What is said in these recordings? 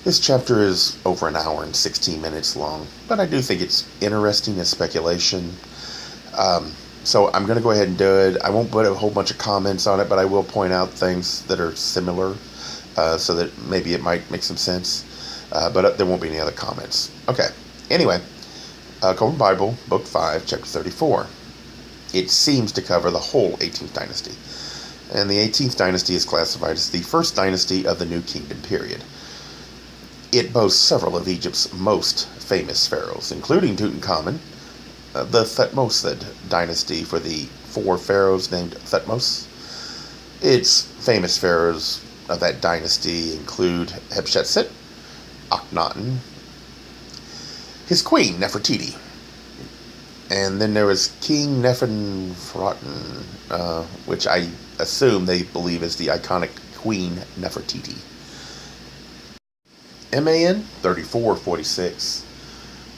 This chapter is over an hour and 16 minutes long, but I do think it's interesting as speculation. So I'm going to go ahead and do it. I won't put a whole bunch of comments on it, but I will point out things that are similar so that maybe it might make some sense. But there won't be any other comments. Okay. Anyway, Kolbrin Bible, Book 5, Chapter 34. It seems to cover the whole 18th Dynasty. And the 18th Dynasty is classified as the first dynasty of the New Kingdom period. It boasts several of Egypt's most famous pharaohs, including Tutankhamun, the Thutmose dynasty for the 4 pharaohs named Thutmose. Its famous pharaohs of that dynasty include Hatshepsut, Akhenaten, his queen Nefertiti, and then there was King Nefertiti, which I assume they believe is the iconic Queen Nefertiti. MAN 3446.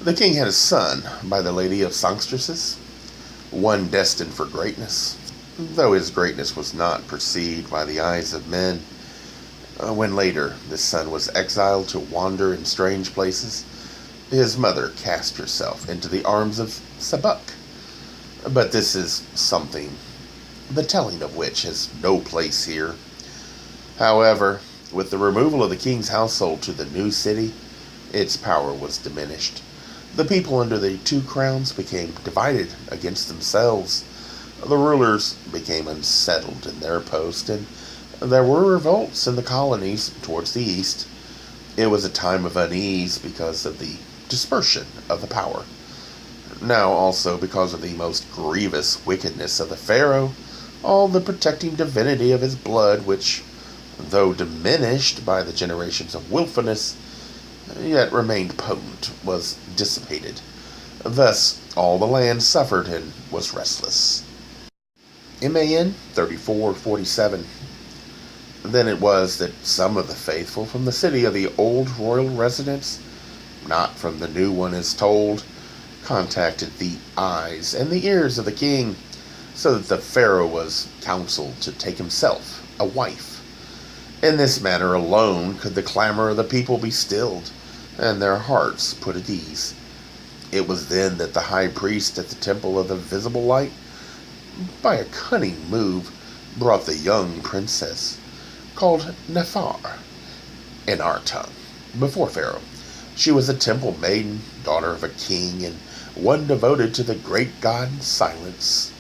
The king had a son by the lady of songstresses, one destined for greatness, though his greatness was not perceived by the eyes of men. When later this son was exiled to wander in strange places, his mother cast herself into the arms of Sebek. But this is something, the telling of which has no place here. However, with the removal of the king's household to the new city, its power was diminished. The people under the 2 crowns became divided against themselves. The rulers became unsettled in their post, and there were revolts in the colonies towards the east. It was a time of unease because of the dispersion of the power. Now also because of the most grievous wickedness of the pharaoh, all the protecting divinity of his blood, which, though diminished by the generations of willfulness, yet remained potent, was dissipated. Thus all the land suffered and was restless. MAN 3447. Then it was that some of the faithful from the city of the old royal residence, not from the new one as told, contacted the eyes and the ears of the king, so that the pharaoh was counseled to take himself a wife. In this manner alone could the clamor of the people be stilled, and their hearts put at ease. It was then that the high priest at the temple of the visible light, by a cunning move, brought the young princess, called Narfare in our tongue, before Pharaoh. She was a temple maiden, daughter of a king, and one devoted to the great god Silence.